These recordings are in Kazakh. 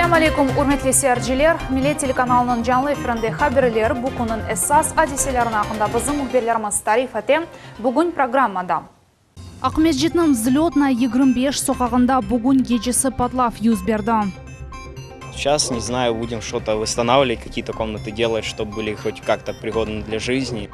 Assalamu alaikum, hurmatli seyirciler. Millet telekanalının canlı efirinde haberler bukunun esas adiselerini hakkında bizim muhbirlerimiz tarif etem. Bugün programmada. Akmesjidning Vzlyotna 25 sokağında bugün gecesi patlav yuz berdi. Сейчас, не знаю, будем что-то восстанавливать, какие-то комнаты делать, чтобы были хоть как-то пригодны для жизни.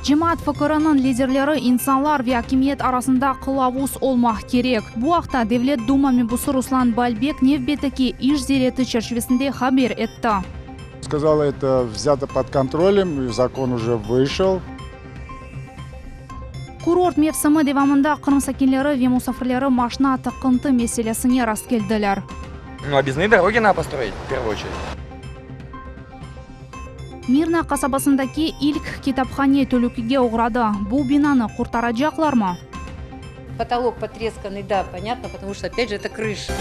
Cemaat fikrinin liderleri insanlar ve hakimiyet arasında kılavuz olmak gerek. Bu haqda Devlet Duma mebusi Ruslan Balbek Nevbetdagi ish zereti çerçevesinde haber etti. Сказала, это взято под контролем, и закон уже вышел. Kurort mevsimi devamında Qrim sakinlari ve musafirlari mashina tiqinti meselesine rast keldilar. Объездные дороги надо построить в первую очередь. Mirna kasabasındaki ilk kitapxane tulukiga uğradı. Bu binani kurtaracaklar mı? Потолок потресканный, да, понятно, потому что, опять же, это крыша.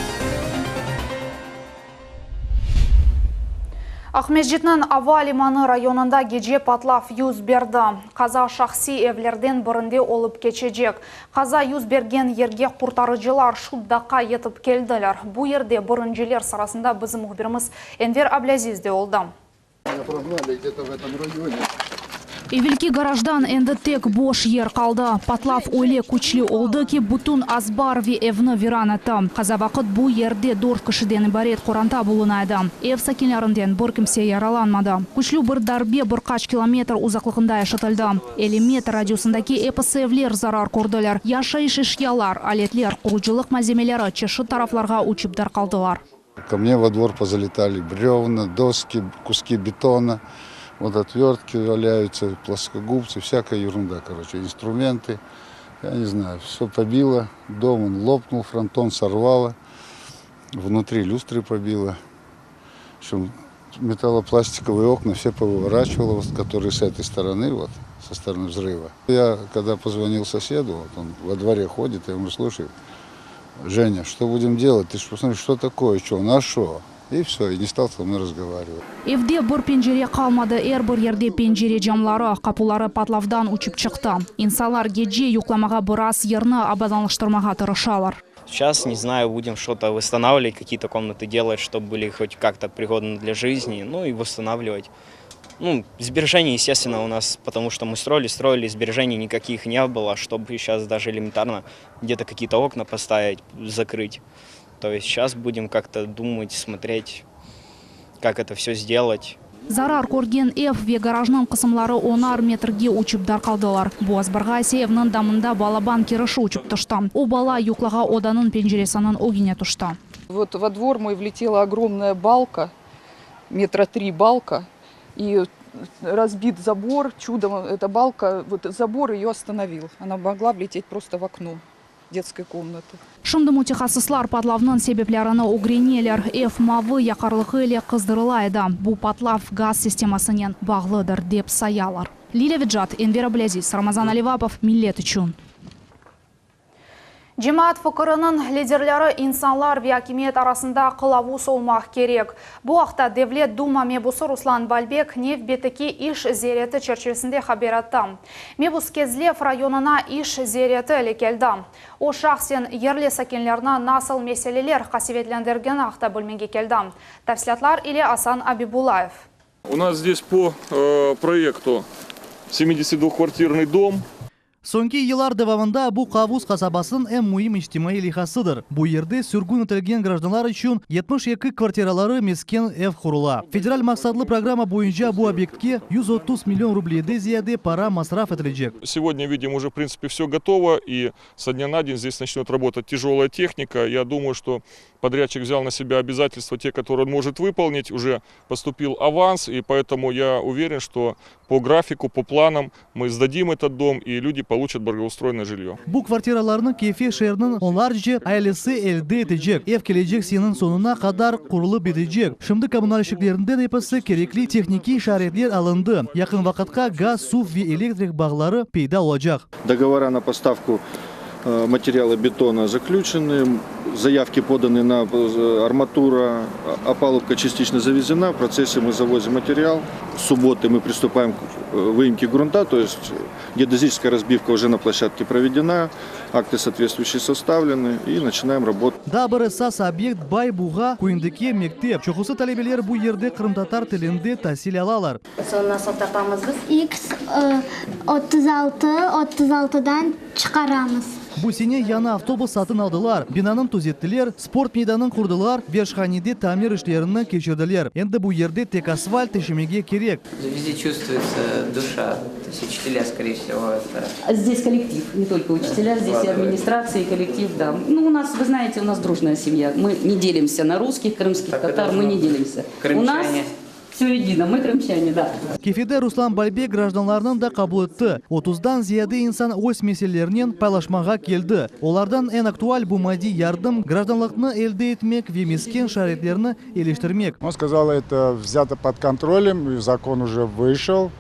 Akmesjidning Avalimani rayonunda gece patlav yuz berdi. Qaza shaxsiy evlerden birinde olup geçecek. Qaza yuz bergen yerge kurtarıcılar shu daqiqa yetib keldilar. Bu yerde birinchilar sırasında bizim muhbirimiz Enver Ablaziz de oldu. Evvelki garajdan endi tek bosh yer qoldi. Patlav o'yli kuchli oldiki butun azbar ve evni viran etdi. Qaza vaqt bu yerda 4 kishidan iborat qo'ranta bo'linadi. Ev sakinlaridan bir kimsa yaralanmadi. Kuchli bir darbe bir qancha kilometr uzoqligida eshitildi. 50 metr radiusindagi epsevler zarar ko'rdilar. Yashash eşyalar, aletlar, quruvchilik malzemelari cheshi taraflarga uchib tarqaldilar. Ко мне во двор позалетали бревна, доски, куски бетона, вот отвертки валяются, плоскогубцы, всякая ерунда, короче, инструменты. Я не знаю, все побило, дом он лопнул, фронтон сорвало, внутри люстры побило. В общем, металлопластиковые окна все повыворачивало, вот, которые с этой стороны, вот, со стороны взрыва. Я, когда позвонил соседу, вот он во дворе ходит, я ему слушаю, Женя, что будем делать? Ты же посмотри, что такое, что, на что? И все, и не стал со мной разговаривать. Evde bir pencere qalmadi, bir yerde pencere camları, kapıları patlavdan uçup çıktı. İnsanlar gece yoklamağa biraz yerini abadonlashtirmağa tirishadilar. Сейчас, не знаю, будем что-то восстанавливать, какие-то комнаты делать, чтобы были хоть как-то пригодны для жизни, ну и восстанавливать. Ну, сбережений, естественно, у нас, потому что мы строили, сбережений никаких не было, чтобы сейчас даже элементарно где-то какие-то окна поставить, закрыть. То есть сейчас будем как-то думать, смотреть, как это все сделать. Zarar ko'rgan ev ve garajning qismlari 10 metrga uchib tarqaldilar. Bu azbarga evning damında balaban kirishi uchib tushdi. U bala yo'qlaga odaning penjeresining o'g'ine tushdi. Вот во двор мой влетела огромная балка, 3 метра балка, и разбит забор. Чудом эта балка, вот забор ее остановил. Она могла влететь просто в окно детской комнаты. Şimdi mutaxassislar patlavning sebeblarini o'rganadilar. Ev mavi yaqarligi ile qizdirilaydi. Bu patlav gaz sistemasining bog'lidir deb sayalar. Lila Vidjat, Enver Ablaziz, Ramazan Alivapov, Millet uchun. Cemaat fikrinin liderleri insanlar ve hakimiyet arasında kılavuz olmak gerek. Bu haqda Devlet Duma mebusi Ruslan Balbek Nevbetdagi ish zereti çerçevesinde haber etti. Mebus Kezlev rayonuna ish zereti ile keldi. O şahsen yerli sakinlerine nasıl meseleler qasivetlendirgeni haqda bilmege keldi. Tafsilotlar ile Asan Abibulayev. У нас здесь по проекту 72-квартирный дом. So'nggi yillar davomida bu Qavuz qasabasining eng muhim ijtimoiy loyihasidir. Bu yerda surgun etilgan grajdanlar uchun 72 kvartiralari mesken ev quriladi. Federal maqsadli programma bo'yicha bu obyektga 130 million rubliydan ziyada para masraf etilajak. Сегодня, видим, уже в принципе все готово, и со дня на день здесь начнет работать тяжелая техника. Я думаю, что подрядчик взял на себя обязательства, те, которые он может выполнить, уже поступил аванс, и поэтому я уверен, что по графику, по планам мы сдадим этот дом, и люди получат благоустроенное жилье. Bu kvartiralarning keyfi şehrining onlarca ailesi elde edecek. Ev gelecek senenin sonuna kadar kurulup bitecek. Şimdi kommunal işçilerinden hepsi gerekli tekniki işaretler alındı. Yakın vakitte gaz, su ve elektrik bağları peyda olacak. Договора на поставку материалы бетона заключены, заявки поданы на арматура, опалубка частично завезена. В процессе мы завозим материал. С субботы мы приступаем к выемке грунта, то есть геодезическая разбивка уже на площадке проведена, акты соответствующие составлены и начинаем работу. Дабыр сас объект бай буга куиндеке мектеп. Чокусы талебелер бу ерде кырымтатар тилинде тәсил алалар. Sonra satapamız biz. X 36'dan çıkaramız. Bu sene yana avtobus satın aldılar. Binanın tuzettiler, sport meydanın kurdular, Verşhanide tamir işlerini geçirdiler. Endi bu yerde tek asfalt işemege gerek. Везде чувствуется душа, то есть учителя, скорее всего, это... Здесь коллектив, не только учителя, здесь и администрация, и коллектив, да. Ну, у нас, вы знаете, у нас дружная семья. Мы не делимся на русских, крымских татар, мы не делимся. У нас все едино, мы крымчане, да. Kefede Ruslan Balbek gражданларының да kabul etti. 30'dan ziyade insan öz meselelerinden paylaşmağa geldi. Onlardan en aktual bu maddi yardım gражданлыкны elde etmek ve miskin şaretlerini eleştirmek. Он сказал, это взято под контролем, и закон уже вышел,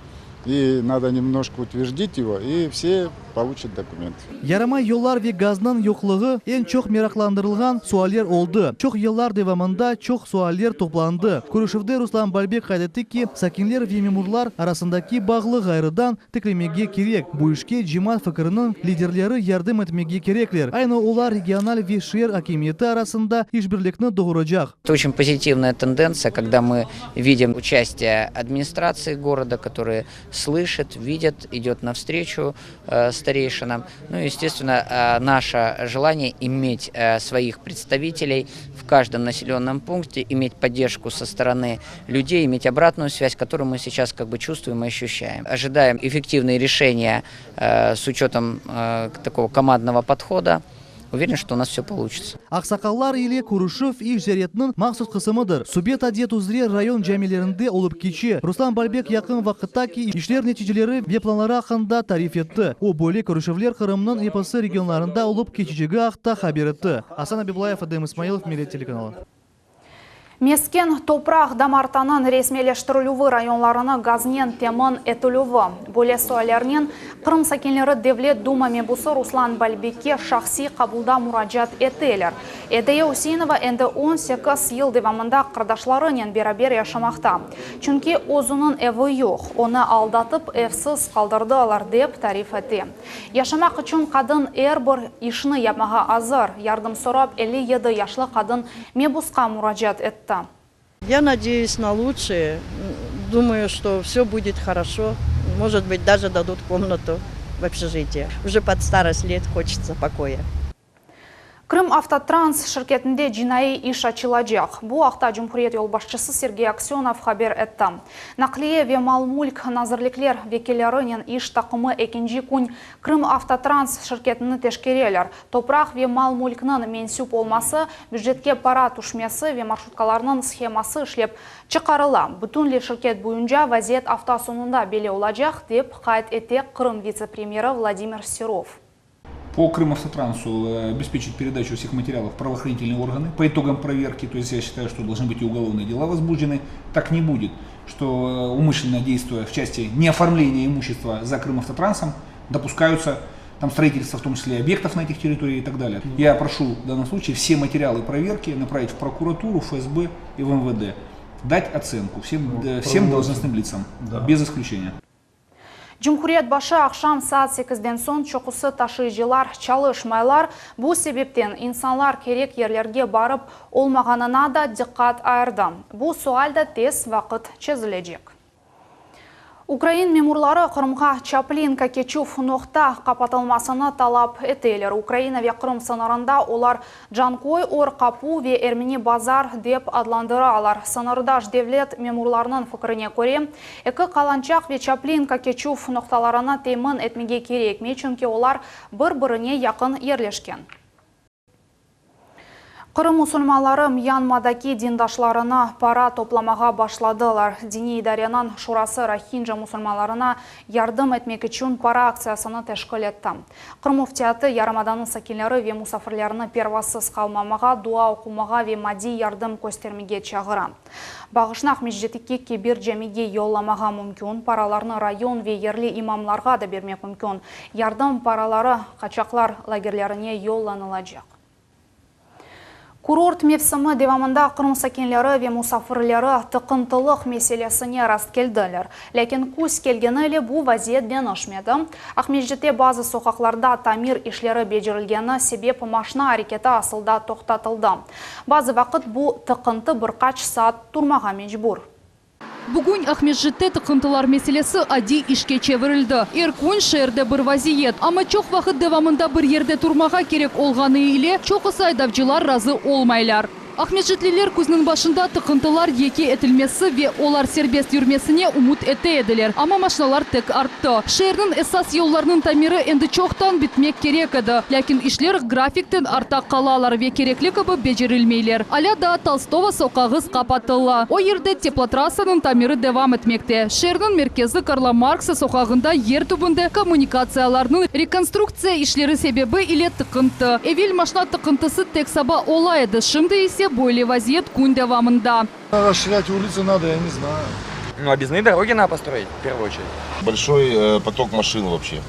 и надо немножко утвердить его, и все получат документы. Yaramay yollar ve gazның yokluğu en çok meraklandırılgan sualler oldu. Çok yıllar devamında çok sualler toplandı. Kuruşevde Ruslan Balbek kaydetti ki sakinler ve memurlar arasındaki bağlı gayrıdan teklemege gerek. Bu işe cemaat fıkrının liderleri yardım etmege gerekler. Aynı olar regional ve şehir hakimiyeti arasında işbirlikini doğuracak. Это очень позитивная тенденция, когда мы видим участие администрации города, которые слышат, видят, идет навстречу старейшинам. Ну и, естественно, наше желание иметь своих представителей в каждом населенном пункте, иметь поддержку со стороны людей, иметь обратную связь, которую мы сейчас как бы чувствуем и ощущаем. Ожидаем эффективные решения с учетом такого командного подхода. Уверен, что у нас все получится. Аксакаллар ile Kuruşev iş zerretinin maksud kısmıdır. Subet adet uzre rayon camilerinde olup geçi. Ruslan Balbek yakın vakittaki işler neticeleri ve planları hakkında tarif etti. O böyle Kuruşevler Kırım'ın epası regionlarında olup geçeceği haqta haber etti. Hasan Abibulayev, Adam İsmailov, Millet Телеканалы. Мескен топрақ дамартанын ресмелештірілуі районларыны газнен темін етілуі. Бөле суалернен Қырым сакенлері Девлет Дума мебусы Руслан Балбекке шахси қабылда мұраджат етелер. Эдея Усейнова әнді 18 ел девамында қырдашларынен берабер яшамақта. Чүнке озының әві йоқ, оны алдатып әвсіз қалдырды алар деп тариф әте. Яшамақ үшін қадын әрбір ішіні япмаға азыр, ярдым сорап 57 яшлы қадын мебусқа мұраджат етті. Я надеюсь на лучшее. Думаю, что все будет хорошо. Может быть, даже дадут комнату в общежитии. Уже под старость лет хочется покоя. Крым Автотранс şirketinde cinayı iş açılacak. Bu haqda Cumhuriyet Yolbaşçısı Sergey Aksyonov haber etti. Nakliye ve mal-mulk nazırlıklar vekillerinin iş takımı ikinci gün Крым Автотранс şirketini teşkireler. Toprak ve mal-mulkının mensup olması, büdjetke para düşmesi ve marşrutkalarının sxeması işlep çıkarıla. Bütünle şirket boyunca vaziyet hafta sonunda belli olacak deyip kayıt etti Крым вице-премьері Владимир Серов. По Крымавтотрансу обеспечить передачу всех материалов в правоохранительные органы по итогам проверки. То есть я считаю, что должны быть и уголовные дела возбуждены. Так не будет, что умышленно действуя в части неоформления имущества за Крымавтотрансом допускаются там строительство, в том числе объектов на этих территориях и так далее. Я прошу в данном случае все материалы проверки направить в прокуратуру, ФСБ и в МВД. Дать оценку всем должностным лицам, без исключения. Cumhuriyet başı akşam saat 8'den son çokusu taşıyıcılar çalışmaylar. Bu sebepten insanlar gerek yerlerge barıp olmağanına da dikkat ayırdı. Bu sualda tez vakit çözülecek. Ukrayn memurları Kırımga Çaplinka keçuf nokta kapatılmasını talap eteler. Ukrayna ve Kırım sınırında olar Cankoy, Orkapu ve Ermeni Bazar dep adlandıralar. Sınırdaş devlet memurlarının fikrine göre, iki Kalançak ve Çaplinka keçuf noktalarına temin etmege gerekmi, çünkü olar bir-birine yakın yerleşken. Кырым мусульманлары Мьянмадаки диндашларына пара топламага башладылар. Дини идарянан шурасы Рохинджа мусульманларына ярдым этмек үчүн пара акциясыны тешкил этти. Кырым муфтияты Ярамаданын сакинлери ве мусафирлерини первасыз калмамага, дуа окумага ве мади ярдым көстермеге чагыра. Багышнак миждетикке кебир жемиге йолламага мүмкүн, параларны район ве yerli имамларга да бермек мүмкүн. Ярдым паралары качаклар лагерлерине йолланылажак. Курорт мевсімі девамында Кырым сакинлері ве мусафирлері тықынтылық меселесіне раст келділер. Ләкин көз келгені еле бұл вазиет бен ашмеді. Ахмеджете базы соқақларда тамир ишлері бежірілгені себеп машина әрекеті асылда тоқтатылды. Базы вақыт бұл тықынты бірқач саат турмаға мечбур. Бүгін Ахмеджетте тықынтылар меселесі ади ішке чевірілді. Еркун шерде бір вазиет. Ама чоқ вақыт девамында бір ерде турмаға керек олғаны иле чоқысы айдавчылар разы олмайлар. Ахмеджетлилер көзінің башында тықынтылар еке етілмесі ве олар сербест юрмесіне умут әті еділер. Ама машиналар тек артты. Шердің эсас елларының тамиры енді чоқтан бітмек керек еді. Ләкин ишлер графиктен арта қалалар ве керекли көбі бежерілмейлер. Аля да Толстого соқағыз қапатылы. О ерде теплотрассаның тамиры девам етмекте. Шердің меркезі Карла Маркса соқағында ер түбінде коммуникацияларының реконструкция ишлері себебі иле тықынты. Эвил машина тықынтысы тек саба олайды. Шымды есе более вазиет кун девамында. Расширять улицы надо, я не знаю. Ну, объездные дороги надо построить, в первую очередь. Большой поток машин вообще.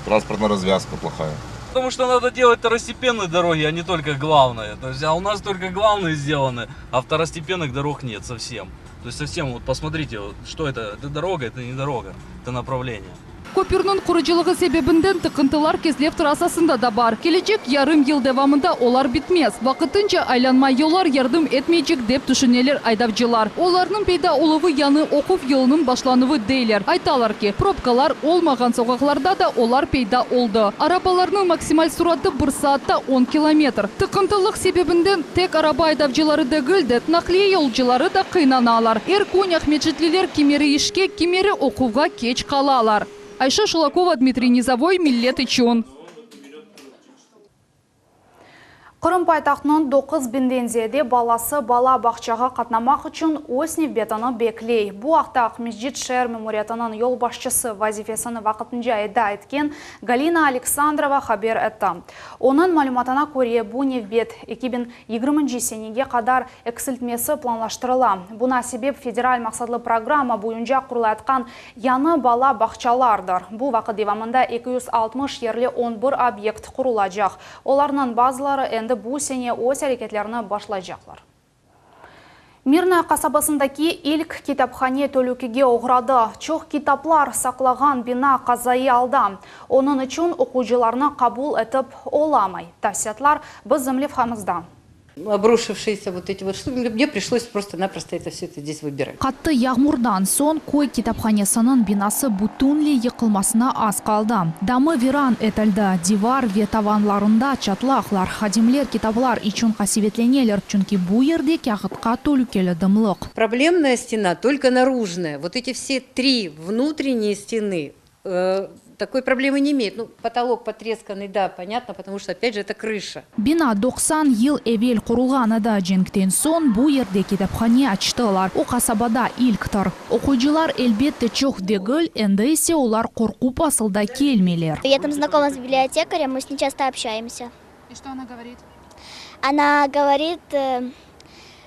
Транспортная развязка плохая. Потому что надо делать второстепенные дороги, а не только главные. То есть, а у нас только главные сделаны, а второстепенных дорог нет совсем. То есть совсем, вот посмотрите, вот, что это? Это дорога, это не дорога, это направление. Көпірнің құрыжылығы себебінден тықынтылар кезлев трассасында да бар. Келечек ярым ел девамында олар бітмес. Вақытынша айланма елар ярдым етмейчек деп түшінелер айдавчылар. Оларның пейда олығы яны оқув елінің башланывы дейлер. Айталар ки, пробкалар олмаған соғақларда да олар пейда олды. Арабаларның максималь сураты 1 саатта 10 километр. Тықынтылық себебінден тек араба айдавчылары дегілді, нақлие елчылары да қинаналар. Эркун Ахмеджетлилер кемері ішке, кемері оқуға кеч қалалар. Айша Шулакова, Дмитрий Низовой, Миллет Ичон. Кырым пайтақтың 9 бендензеде баласы бала бақчаға қатнамақ үшін Оснев бетаны беклей. Бұ ақта Ахмеджет шер мемориятының ел башчысы вазифесіні вақытынша айда еткен Галина Александрова хабер етті. Оның малюматына көре бұ невбет 2020 сенеге қадар эксілтмесі планлаштырыла. Бұна себеп федераль мақсадлы программа бойынша құрылатқан яны бала бақчалардыр. Бұ вақыт девамында 260 ерлі 11 объект құрылacak. Оларның базылары әнді бұл сене өз әрекетлеріні башлайжақлар. Мирная қасабасындаки ilk китапхане төлікіге оғырады. Чоқ китаплар сақлаған бина қазайы алды. Оның үшін оқучыларны қабул етіп оламай. Тәсиятлар біз зімлев хамызда. Обрушившиеся вот эти вот штуки, мне пришлось просто-напросто это все здесь выбирать. Қатты яғмурдан сон кой китапханесінің бинасы бүтінлі еқылмасына аз қалды. Дамы виран етілді. Дивар ве таванларында чатлақлар, хадимлер китаплар için қасиветленелер. Чүнки бұ ерде кяғытқа толу келі дымлық. Проблемная стена только наружная. Вот эти все 3 внутренние стены такой проблемы не имеет. Ну, потолок потресканный, да, понятно, потому что, опять же, это крыша. Бина 90 ел эвел құрылғаны да женктен сон бұ ерде китапхане ачтылар. О қасабада илктір. Оқуйжылар әлбетті чоқ дегіл, әнді есе олар қорқу пасылда келмелер. Я там знакома с библиотекарем, мы с ней часто общаемся. И что она говорит? Она говорит,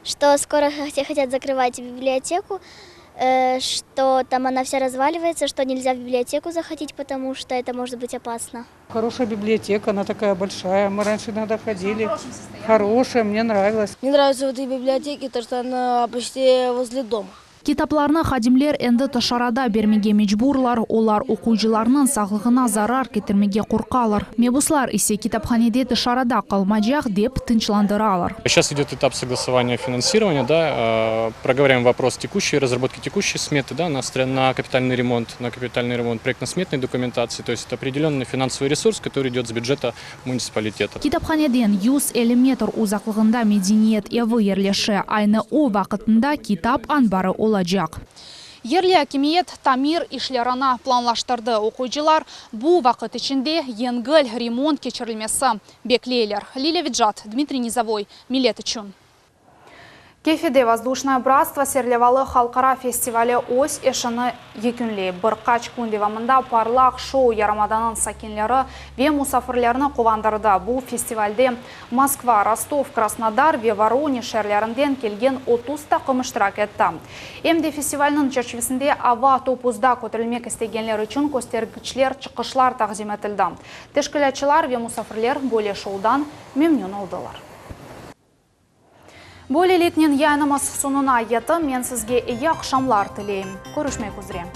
что скоро все хотят закрывать библиотеку, что там она вся разваливается, что нельзя в библиотеку заходить, потому что это может быть опасно. Хорошая библиотека, она такая большая. Мы раньше иногда ходили. Хорошая, мне нравилась. Мне нравится в этой библиотеке, то, что она почти возле дома. Китапларны хадимлер әнді тышарада бермеге мечбурлар, олар оқуйжыларның сағлығына зарар кетірмеге қорқалар. Мебуслар исе китапханеде тышарада қалмажақ деп тынчландыралар. Сейчас идет этап согласования финансирования, да, проговорим вопрос текущей разработки текущей сметы, да, на капитальный ремонт проектно-сметной документации, то есть это определенный финансовый ресурс, который идет с бюджета муниципалитета. Китапханеден 100 метр uzaqlığında medeniyet evi yerleşe, aynı o vaqtında kitap anbarı olacak. Ерлі әкімиет тамир ишлерана планлаштырды. Оқуйчылар бұл вақыт ішінде еңгіл ремонт кечірілмесі беклейлер. Лилия Виджат, Дмитрий Низовой, Милет үшін. Кефеде воздушное братство Серлевалы халқара фестивалі ось эшіні екінлей. Бір қач күндевамында парлақ шоу ярамаданын сакинлері ве мусафырлеріні қувандырды. Бұл фестивальде Москва, Ростов, Краснодар ве Воронеж шерлерінден келген 30 тақым іштірак етті. Емде фестивалінің черчевесінде ава топузда көтірілмек істегенлер үшін көстергічлер, чықышлар тағзим етілді. Тешкілетчілар ве мусафырлер более шоудан мемнен олдылар. Более летнен яйнымыз сонуна еті мен сізге ие ақшамлар тілейім. Көрішмек үзірем.